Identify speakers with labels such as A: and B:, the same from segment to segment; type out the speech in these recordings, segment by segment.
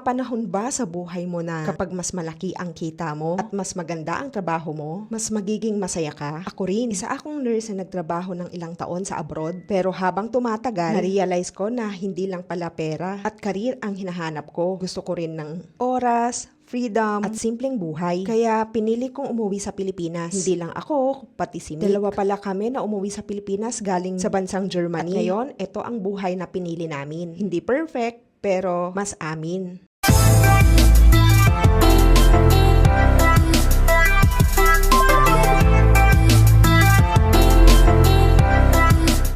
A: panahon ba sa buhay mo na kapag mas malaki ang kita mo at mas maganda ang trabaho mo, mas magiging masaya ka? Ako rin, isa akong nurse na nagtrabaho ng ilang taon sa abroad. Pero habang tumatagal, na-realize ko na hindi lang pala pera at career ang hinahanap ko. Gusto ko rin ng oras, freedom, at simpleng buhay. Kaya pinili kong umuwi sa Pilipinas. Hindi lang ako, pati si Mick. Dalawa pala kami na umuwi sa Pilipinas galing sa bansang Germany. At ngayon, ito ang buhay na pinili namin. Hindi perfect, pero mas amin.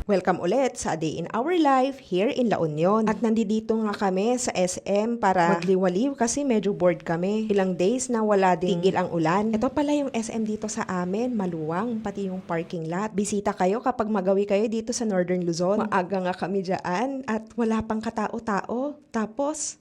A: Welcome ulit sa A Day in Our Life here in La Union. At nandito nga kami sa SM para magliwaliw kasi medyo bored kami. Ilang days na wala ding tigil ang ulan. Ito pala yung SM dito sa amin, maluwang, pati yung parking lot. Bisita kayo kapag magawi kayo dito sa Northern Luzon. Maaga nga kami dyan at wala pang katao-tao. Tapos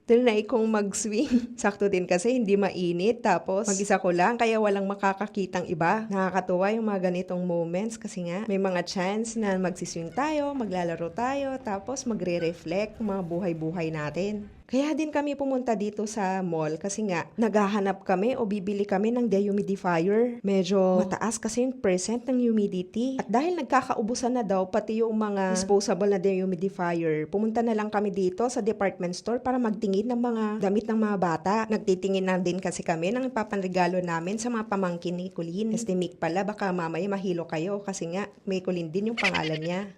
A: trinay kong mag-swing. Sakto din kasi hindi mainit. Tapos mag-isa ko lang kaya walang makakakitang iba. Nakakatuwa yung mga ganitong moments kasi nga may mga chance na magsiswing tayo, maglalaro tayo, tapos magre-reflect mga buhay-buhay natin. Kaya din kami pumunta dito sa mall kasi nga naghahanap kami o bibili kami ng dehumidifier. Medyo mataas kasi yung percent ng humidity. At dahil nagkakaubusan na daw pati yung mga disposable na dehumidifier, pumunta na lang kami dito sa department store para magtingin ng mga damit ng mga bata. Nagtitingin na din kasi kami ng ipapanregalo namin sa mga pamangkin ni Colleen. Estimik pala, baka mamaya mahilo kayo kasi nga may Colleen din yung pangalan niya.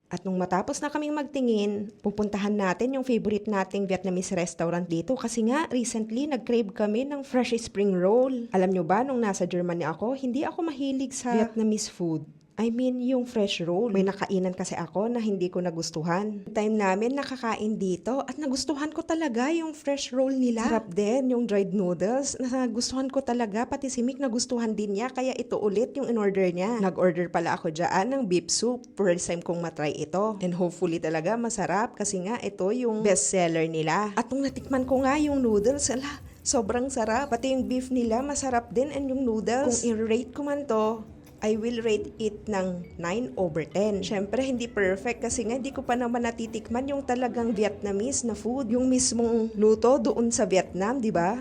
A: At nung matapos na kaming magtingin, pupuntahan natin yung favorite nating Vietnamese restaurant dito kasi nga recently nag-crave kami ng fresh spring roll. Alam nyo ba, nung nasa Germany ako, hindi ako mahilig sa Vietnamese food. I mean, yung fresh roll. May nakainan kasi ako na hindi ko nagustuhan. Time namin nakakain dito at nagustuhan ko talaga yung fresh roll nila. Sarap din yung dried noodles. Nagustuhan ko talaga. Pati si Mick nagustuhan din niya. Kaya ito ulit yung in-order niya. Nag-order pala ako dyan ng beef soup. First time kong matry ito. And hopefully talaga masarap kasi nga ito yung best seller nila. At nung natikman ko nga yung noodles, sobrang sarap. Pati yung beef nila masarap din and yung noodles. Kung i-rate ko man to, I will rate it ng 9/10. Syempre, hindi perfect kasi nga hindi ko pa naman natitikman yung talagang Vietnamese na food. Yung mismong luto doon sa Vietnam, di ba?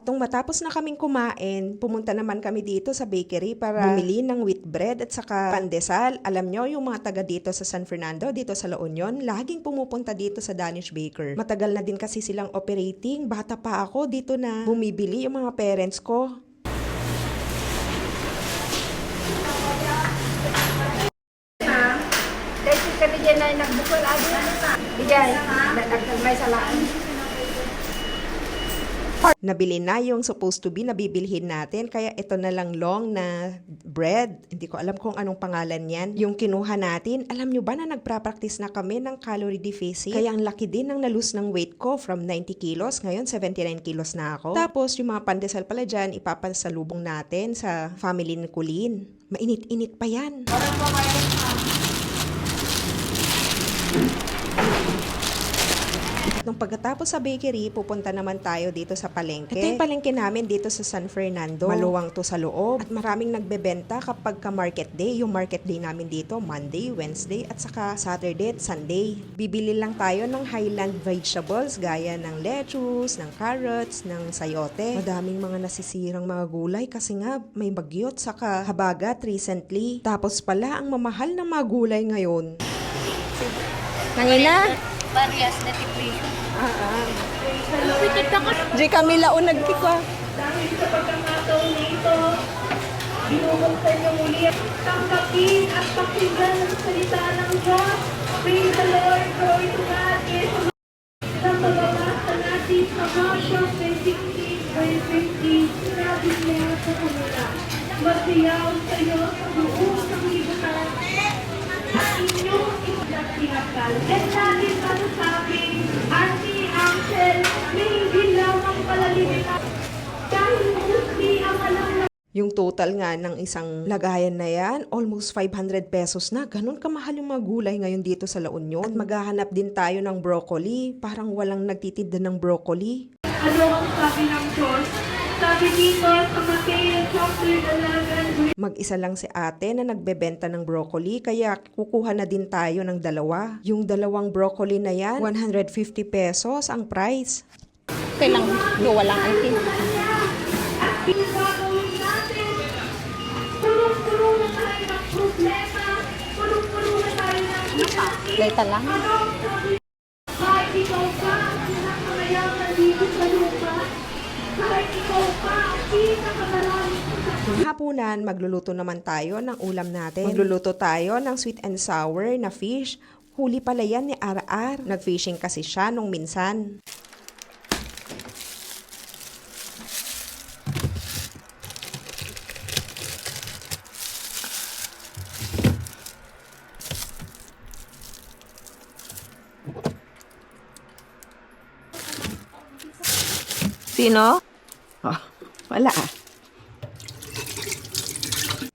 A: Nung matapos na kaming kumain, pumunta naman kami dito sa bakery para bumili ng wheat bread at saka pandesal. Alam nyo, yung mga taga dito sa San Fernando, dito sa La Union, laging pumupunta dito sa Danish Baker. Matagal na din kasi silang operating. Bata pa ako, dito na bumibili yung mga parents ko.
B: Dahil kami dyan na nagbukol agad. Bigay, may salaan.
A: Nabili na yung supposed to be na bibilhin natin. Kaya ito na lang long na bread. Hindi ko alam kung anong pangalan yan. Yung kinuha natin, alam nyo ba na nagpra-practice na kami ng calorie deficit? Kaya ang laki din ng nalus ng weight ko from 90 kilos. Ngayon 79 kilos na ako. Tapos yung mga pandesal pala dyan, ipapasalubong natin sa family ni Colleen. Mainit-init pa yan. Nung pagkatapos sa bakery, pupunta naman tayo dito sa palengke. Ito yung palengke namin dito sa San Fernando. Maluwang to sa loob. At maraming nagbebenta kapag ka-market day. Yung market day namin dito, Monday, Wednesday, at saka Saturday at Sunday. Bibili lang tayo ng highland vegetables gaya ng lettuce, ng carrots, ng sayote. Madaming mga nasisirang mga gulay kasi nga may bagyot saka habagat recently. Tapos pala, ang mamahal ng mga gulay ngayon.
B: Nangina? Varias na tipli.
A: Di kami laon nagkikwa.
C: Dahil sa pagkakataon nito, binubuksan niyo muli at tanggapin at pakinggan ang salita ng Diyos. Praise the Lord, glory to God. Yes, nang mababasa natin sa Marshall 26, verse 15, sinabi niya sa kanila, magsiyaw sa iyo sa buong sanglibutan pagmamahal. And lagi masasabing, Auntie, Uncle, may hindi lamang palalimitan. Dahil hindi ang alam na
A: Yung total nga ng isang lagayan na yan, almost 500 pesos na. Ganun kamahal yung mga gulay ngayon dito sa La Union. At maghahanap din tayo ng broccoli. Parang walang nagtitinda ng broccoli.
C: ano ang sabi ng Diyos. Sabi dito sa Mateo chapter 11,
A: Mag-isa lang si ate na nagbebenta ng broccoli, kaya kukuha na din tayo ng dalawa. Yung dalawang broccoli na yan, 150 pesos ang price.
D: Kailang walang auntie.
C: at pinagagawin natin. Punong-puno na tayo ng problema. Punong-puno na tayo ng sakit.
D: Later lang.
C: Kahit ikaw pa ang pinakamayaman dito sa lupa. Kahit ikaw pa ang pinakamaraming
A: Hapunan, magluluto naman tayo ng ulam natin. Magluluto tayo ng sweet and sour na fish. Huli pala yan ni Ar-Ar. Nag-fishing kasi siya nung minsan.
D: Sino?
A: Wala.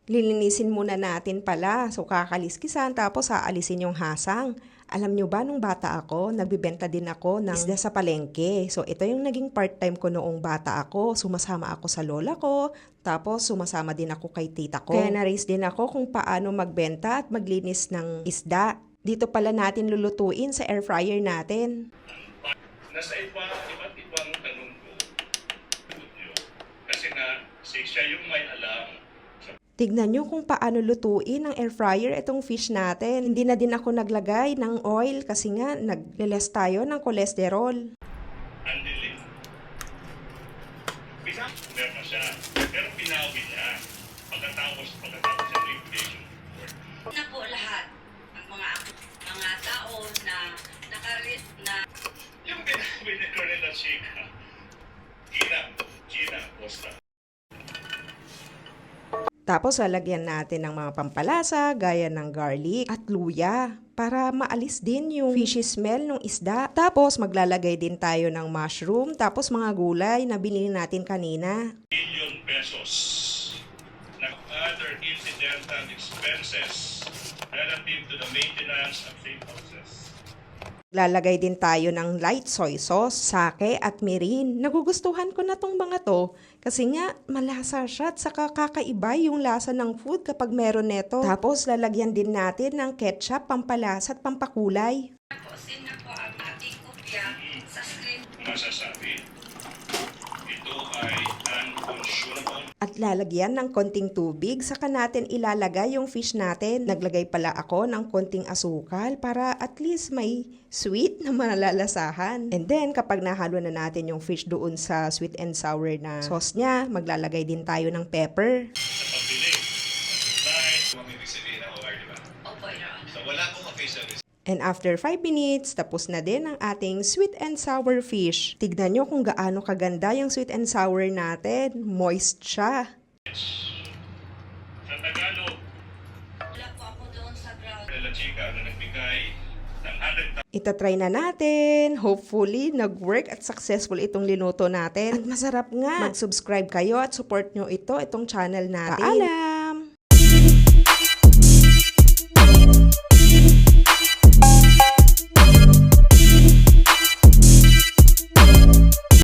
A: Lilinisin muna natin pala. So, kakaliskisan tapos aalisin yung hasang. Alam nyo ba, nung bata ako, nagbibenta din ako ng isda sa palengke. So, ito yung naging part-time ko noong bata ako. Sumasama ako sa lola ko, tapos sumasama din ako kay tita ko. Kaya na-raise din ako kung paano magbenta at maglinis ng isda. Dito pala natin lulutuin sa air fryer natin.
E: Nasa iba't ibang tanong ko, kasi na siya yung may alam.
A: Tignan nyo kung paano lutuin ng air fryer itong fish natin. Hindi na din ako naglagay ng oil kasi nga nagle-less tayo ng kolesterol.
E: Andilim. Bisa, meron na siya. Pero pinawi niya. Pagkatapos ng liquidation report.
F: Na po lahat ang mga tao na nakarit na
E: Yung pinawi ni Colonel Chica, Gina Costa.
A: Tapos lalagyan natin ng mga pampalasa gaya ng garlic at luya para maalis din yung fishy smell ng isda. Tapos maglalagay din tayo ng mushroom tapos mga gulay na binili natin kanina.
E: Billion pesos na other incidental expenses relative to the maintenance of safe houses.
A: Lalagay din tayo ng light soy sauce, sake at mirin. Nagugustuhan ko na tong mga to kasi nga malasa siya at saka kakaiba yung lasa ng food kapag meron neto. Tapos lalagyan din natin ng ketchup, pampalasa at pampakulay.
F: po sino po ang ating kopya sa screen.
E: Masasabi, ito ay unconscionable.
A: At lalagyan ng konting tubig, saka natin ilalagay yung fish natin. Naglagay pala ako ng konting asukal para at least may sweet na malalasahan. And then, kapag nahalo na natin yung fish doon sa sweet and sour na sauce niya, maglalagay din tayo ng pepper.
E: Sa pagbili, dahil
G: Ibig sabihin ng OR, di ba?
F: Opo, Your Honor.
G: So wala pong official
A: And after 5 minutes, tapos na din ang ating sweet and sour fish. Tignan nyo kung gaano kaganda yung sweet and sour natin. Moist siya.
E: sa Tagalog,
F: Wala po ako doon sa ground.
E: Colonel Chica na nagbigay ng 100,000
A: Itatry na natin. Hopefully, nag-work at successful itong linuto natin. At masarap nga. Mag-subscribe kayo at support nyo itong channel natin. Paalam!